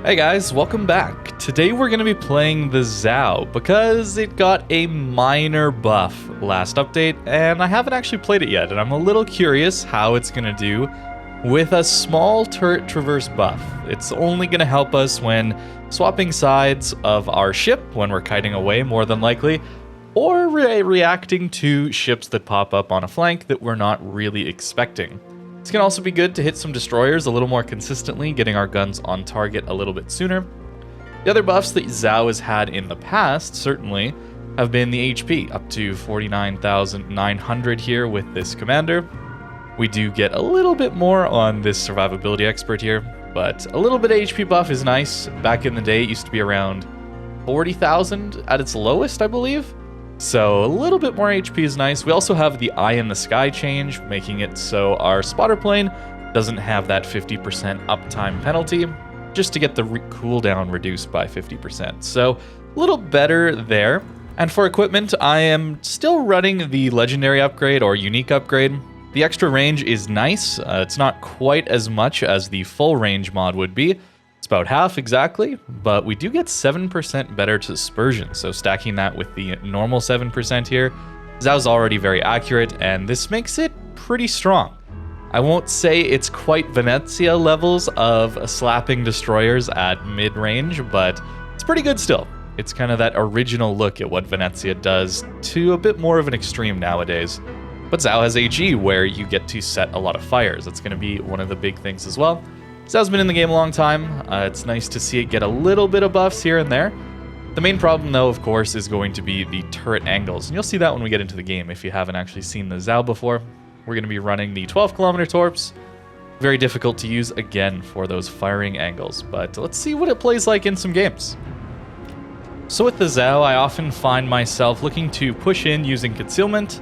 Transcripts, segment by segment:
Hey guys, welcome back. Today we're going to be playing the Zao because it got a minor buff last update and I haven't actually played it yet, and I'm a little curious how it's going to do with a small turret traverse buff. It's only going to help us when swapping sides of our ship when we're kiting away, more than likely, or reacting to ships that pop up on a flank that we're not really expecting. It's going to also be good to hit some destroyers a little more consistently, getting our guns on target a little bit sooner. The other buffs that Zao has had in the past, certainly, have been the HP, up to 49,900 here with this commander. We do get a little bit more on this survivability expert here, but a little bit of HP buff is nice. Back in the day, it used to be around 40,000 at its lowest, I believe. So a little bit more HP is nice. We also have the eye in the sky change, making it so our spotter plane doesn't have that 50% uptime penalty, just to get the cooldown reduced by 50%. So a little better there. And for equipment, I am still running the legendary upgrade or unique upgrade. The extra range is nice. It's not quite as much as the full range mod would be. It's about half exactly, but we do get 7% better dispersion, so stacking that with the normal 7% here, Zao's already very accurate, and this makes it pretty strong. I won't say it's quite Venezia levels of slapping destroyers at mid-range, but it's pretty good still. It's kind of that original look at what Venezia does to a bit more of an extreme nowadays. But Zao has AG, where you get to set a lot of fires. That's going to be one of the big things as well. Zao's been in the game a long time. It's nice to see it get a little bit of buffs here and there. The main problem, though, of course, is going to be the turret angles. And you'll see that when we get into the game if you haven't actually seen the Zao before. We're going to be running the 12-kilometer torps. Very difficult to use, again, for those firing angles. But let's see what it plays like in some games. So with the Zao, I often find myself looking to push in using concealment,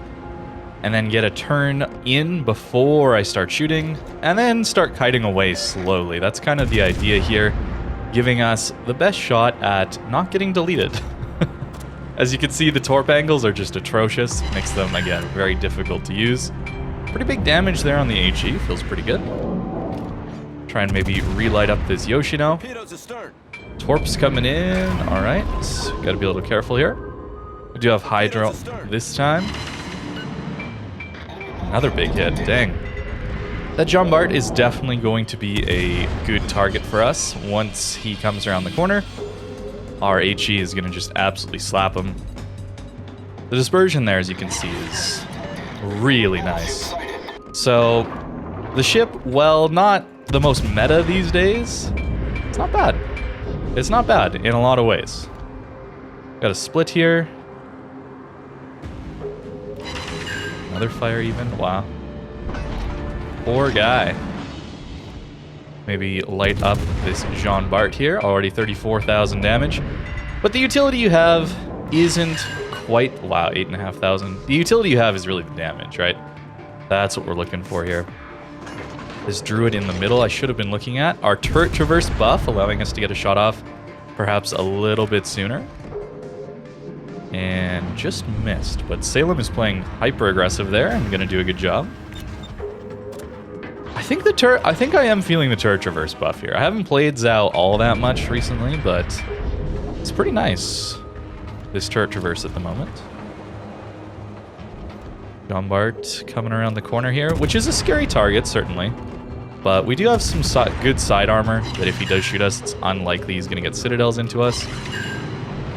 and then get a turn in before I start shooting, and then start kiting away slowly. That's kind of the idea here, giving us the best shot at not getting deleted. As you can see, the torp angles are just atrocious. Makes them, again, very difficult to use. Pretty big damage there on the HE, feels pretty good. Try and maybe relight up this Yoshino. Torps coming in, alright. Gotta be a little careful here. We do have Hydro this time. Another big hit, dang. That Jean Bart is definitely going to be a good target for us once he comes around the corner. Our HE is going to just absolutely slap him. The dispersion there, as you can see, is really nice. So, the ship, well, not the most meta these days. It's not bad. It's not bad in a lot of ways. Got a split here. Another fire even? Wow. Poor guy. Maybe light up this Jean Bart here. Already 34,000 damage. But the utility you have isn't quite... Wow, 8,500. The utility you have is really the damage, right? That's what we're looking for here. This druid in the middle I should have been looking at. Our turret traverse buff, allowing us to get a shot off perhaps a little bit sooner. And just missed, but Salem is playing hyper aggressive there and gonna do a good job. I think I am feeling the turret traverse buff here. I haven't played Zao all that much recently, but it's pretty nice, this turret traverse at the moment. Jean Bart coming around the corner here, which is a scary target, certainly. But we do have some good side armor that if he does shoot us, it's unlikely he's gonna get citadels into us.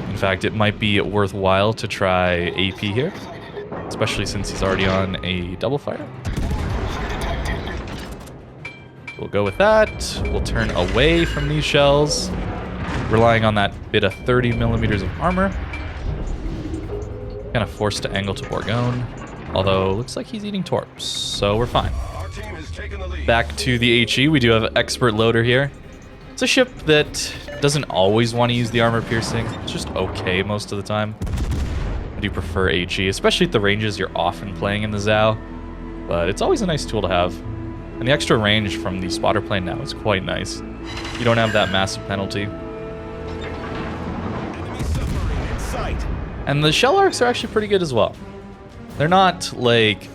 In fact, it might be worthwhile to try AP here, especially since he's already on a double fire. We'll go with that. We'll turn away from these shells, relying on that bit of 30 millimeters of armor. Kind of forced to angle to Bourgogne, although looks like he's eating torps, so we're fine. Back to the HE, we do have Expert Loader here. It's a ship that doesn't always want to use the armor piercing. It's just okay most of the time. I do prefer HE, especially at the ranges you're often playing in the Zao. But it's always a nice tool to have. And the extra range from the spotter plane now is quite nice. You don't have that massive penalty. And the shell arcs are actually pretty good as well. They're not like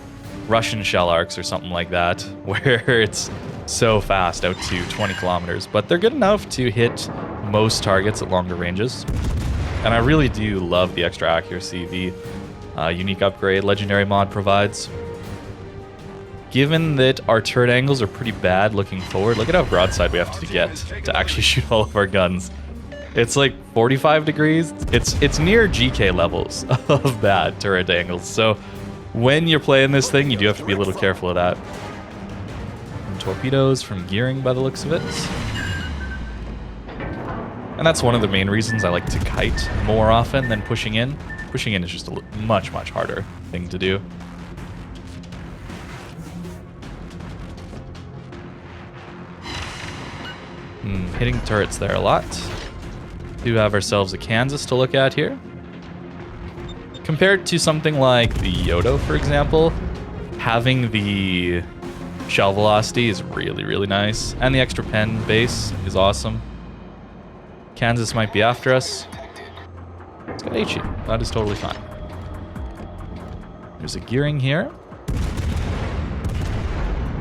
Russian shell arcs or something like that, where it's so fast out to 20 kilometers, but they're good enough to hit most targets at longer ranges. And I really do love the extra accuracy the unique upgrade legendary mod provides. Given that our turret angles are pretty bad looking forward, look at how broadside we have to get to actually shoot all of our guns. It's like 45 degrees. It's near GK levels of bad turret angles. So when you're playing this thing, you do have to be a little careful of that. And torpedoes from gearing by the looks of it. And that's one of the main reasons I like to kite more often than pushing in. Pushing in is just a much, much harder thing to do. Hitting turrets there a lot. Do have ourselves a Kansas to look at here. Compared to something like the Yodo, for example, having the shell velocity is really, really nice. And the extra pen base is awesome. Kansas might be after us. It's got HE. That is totally fine. There's a gearing here.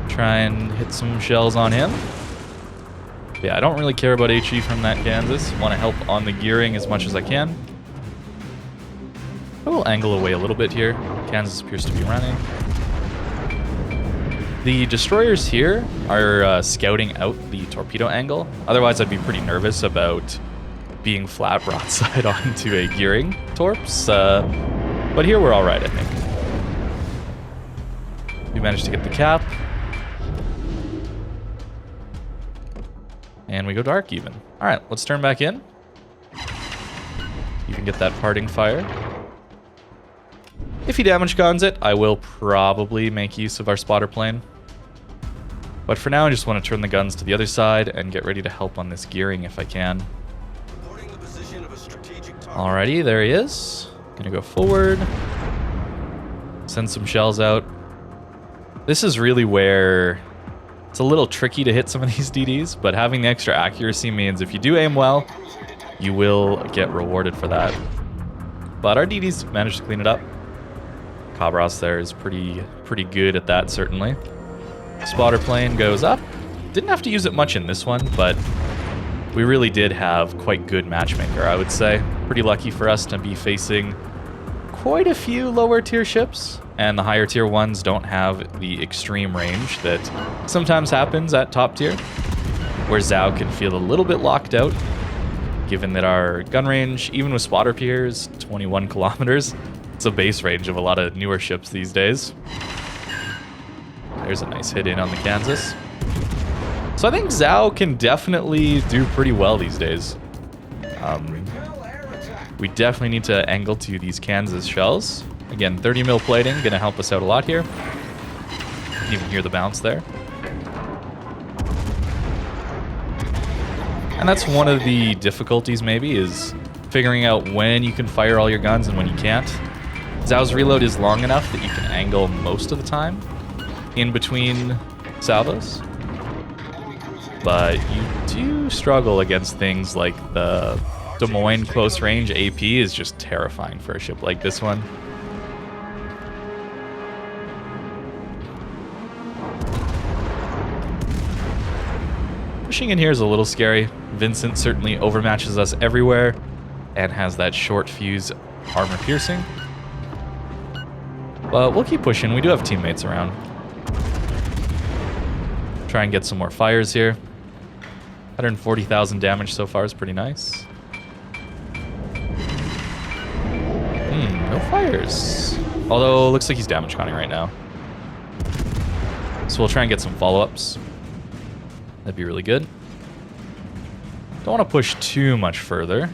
Try and hit some shells on him. Yeah, I don't really care about HE from that Kansas. Want to help on the gearing as much as I can. I will angle away a little bit here. Kansas appears to be running. The destroyers here are scouting out the torpedo angle. Otherwise, I'd be pretty nervous about being flat broadside onto a gearing torps. But here we're all right, I think. We managed to get the cap. And we go dark even. All right, let's turn back in. You can get that parting fire. If he damage guns it, I will probably make use of our spotter plane. But for now, I just want to turn the guns to the other side and get ready to help on this gearing if I can. Alrighty, there he is. Gonna go forward. Send some shells out. This is really where it's a little tricky to hit some of these DDs, but having the extra accuracy means if you do aim well, you will get rewarded for that. But our DDs managed to clean it up. Cabras there is pretty good at that, certainly. Spotter plane goes up. Didn't have to use it much in this one, but we really did have quite good matchmaker, I would say. Pretty lucky for us to be facing quite a few lower tier ships, and the higher tier ones don't have the extreme range that sometimes happens at top tier, where Zhao can feel a little bit locked out, given that our gun range, even with spotter peers, 21 kilometers. It's a base range of a lot of newer ships these days. There's a nice hit in on the Kansas. So I think Zhao can definitely do pretty well these days. We definitely need to angle to these Kansas shells. Again, 30 mil plating, gonna help us out a lot here. You can even hear the bounce there. And that's one of the difficulties maybe, is figuring out when you can fire all your guns and when you can't. Zhao's reload is long enough that you can angle most of the time in between salvos. But you do struggle against things like the Des Moines close range AP is just terrifying for a ship like this one. Pushing in here is a little scary. Vincent certainly overmatches us everywhere and has that short fuse armor piercing. But we'll keep pushing. We do have teammates around. Try and get some more fires here. 140,000 damage so far is pretty nice. No fires. Although, looks like he's damage conning right now. So we'll try and get some follow-ups. That'd be really good. Don't want to push too much further.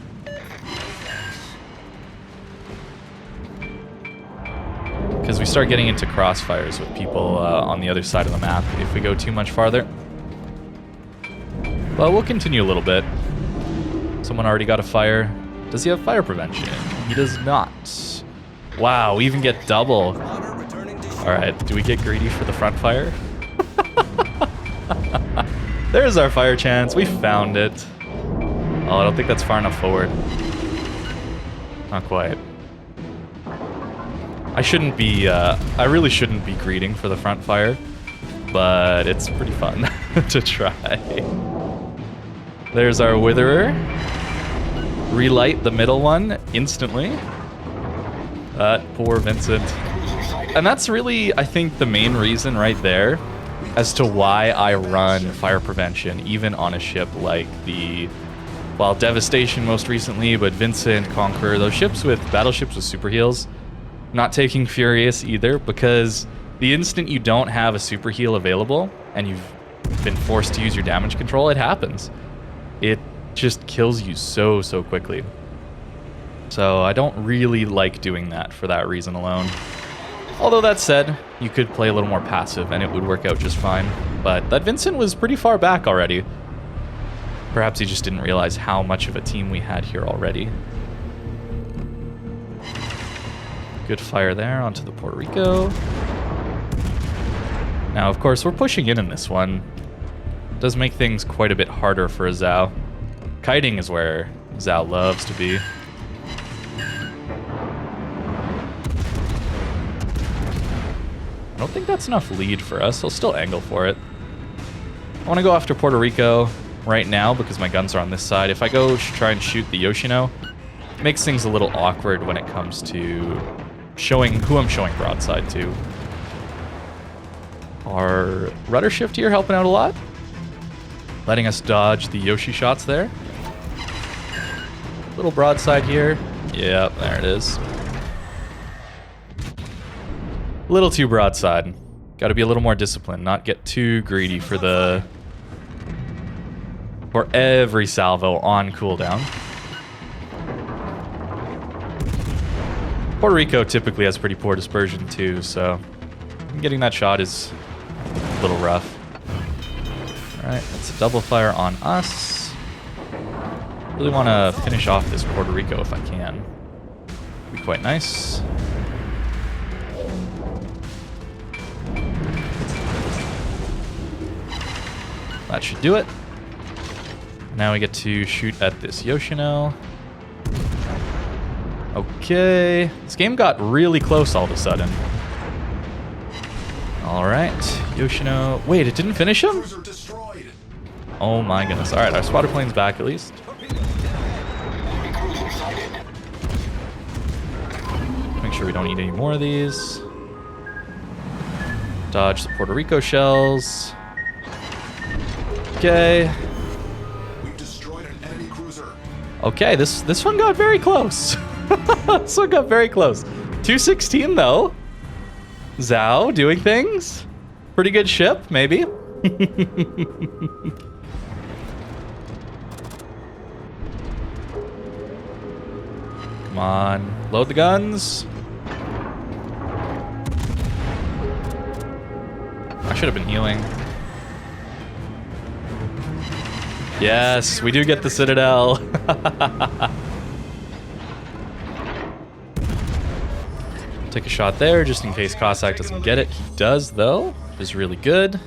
Because we start getting into crossfires with people on the other side of the map if we go too much farther. Well, we'll continue a little bit. Someone already got a fire. Does he have fire prevention? He does not. Wow, we even get double. Alright, do we get greedy for the front fire? There's our fire chance. We found it. Oh, I don't think that's far enough forward. Not quite. I really shouldn't be greeting for the front fire, but it's pretty fun. to try. There's our Witherer. Relight the middle one instantly. That poor Vincent. And that's really, I think, the main reason right there as to why I run fire prevention, even on a ship like the, well, Devastation most recently, but Vincent, Conqueror, those ships with battleships with super heals. Not taking Furious either, because the instant you don't have a super heal available and you've been forced to use your damage control, it happens. It just kills you so quickly. So I don't really like doing that for that reason alone. Although that said, you could play a little more passive and it would work out just fine. But that Vincent was pretty far back already. Perhaps he just didn't realize how much of a team we had here already. Good fire there onto the Puerto Rico. Now, of course, we're pushing in this one. It does make things quite a bit harder for a Zhao. Kiting is where Zhao loves to be. I don't think that's enough lead for us. He'll still angle for it. I want to go after Puerto Rico right now because my guns are on this side. If I go try and shoot the Yoshino, it makes things a little awkward when it comes to showing who I'm showing broadside to. Our rudder shift here helping out a lot. Letting us dodge the Yoshi shots there. Little broadside here. Yep, there it is. A little too broadside. Got to be a little more disciplined, not get too greedy for every salvo on cooldown. Puerto Rico typically has pretty poor dispersion too, so getting that shot is a little rough. Alright, that's a double fire on us. Really want to finish off this Puerto Rico if I can. Be quite nice. That should do it. Now we get to shoot at this Yoshino. Okay. This game got really close all of a sudden. Alright. Yoshino. Wait, it didn't finish him? Oh my goodness. Alright, our spotter plane's back at least. Make sure we don't need any more of these. Dodge the Puerto Rico shells. Okay. We've destroyed an enemy cruiser. Okay, this one got very close. This one got very close. 216 though. Zhao doing things. Pretty good ship, maybe. Come on, load the guns. I should have been healing. Yes, we do get the Citadel. Take a shot there just in case Cossack doesn't get it. He does though, which is really good.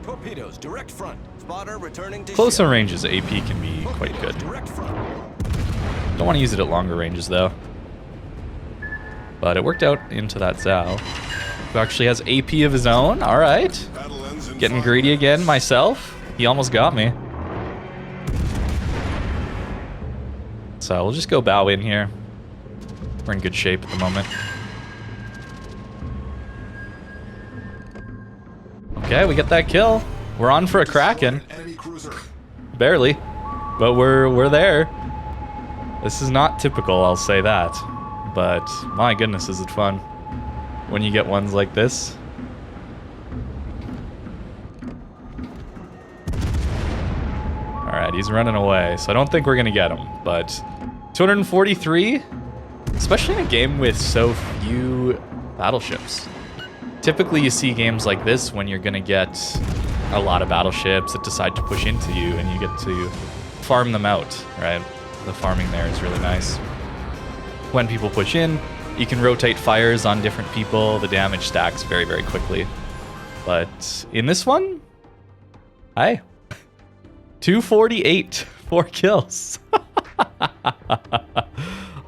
Torpedoes, direct front. Spotter returning to Closer ship. ranges AP can be quite good. Direct front. Don't want to use it at longer ranges though. But it worked out into that Zhao, who actually has AP of his own. All right. Getting greedy again myself. He almost got me. So we'll just go bow in here. We're in good shape at the moment. Okay, we get that kill. We're on for a Kraken. Barely, but we're there. This is not typical, I'll say that. But my goodness, is it fun when you get ones like this. Alright, he's running away, so I don't think we're gonna get him, but 243, especially in a game with so few battleships. Typically you see games like this when you're gonna get a lot of battleships that decide to push into you and you get to farm them out, right? The farming there is really nice. When people push in, you can rotate fires on different people. The damage stacks very, very quickly. But in this one, hi. 248, 4 kills.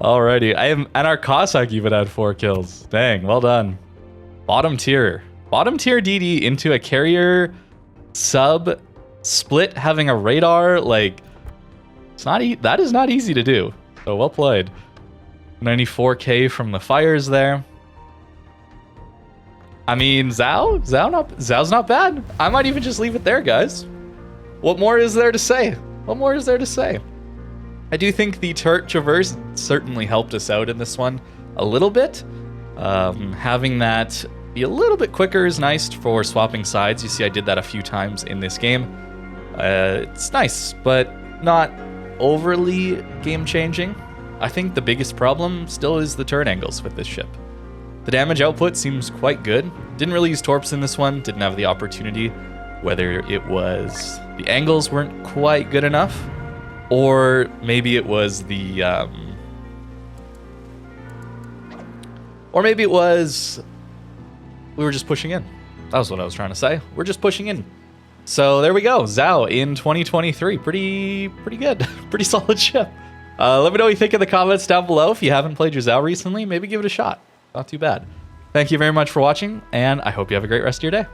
Alrighty, and our Cossack even had 4 kills. Dang, well done. Bottom tier DD into a carrier sub split having a radar, like, it's not that is not easy to do. So well played. 94k from the fires there. I mean, Zhao's not bad. I might even just leave it there, guys. What more is there to say? What more is there to say? I do think the turret traverse certainly helped us out in this one a little bit. Having that be a little bit quicker is nice for swapping sides. You see I did that a few times in this game. It's nice, but not overly game-changing. I think the biggest problem still is the turn angles with this ship. The damage output seems quite good. Didn't really use torps in this one, didn't have the opportunity. Whether it was the angles weren't quite good enough, or maybe it was the... or maybe it was... we were just pushing in. That was what I was trying to say. We're just pushing in. So there we go. Zhao in 2023. Pretty good. Pretty solid ship. Let me know what you think in the comments down below. If you haven't played your Zhao recently, maybe give it a shot. Not too bad. Thank you very much for watching, and I hope you have a great rest of your day.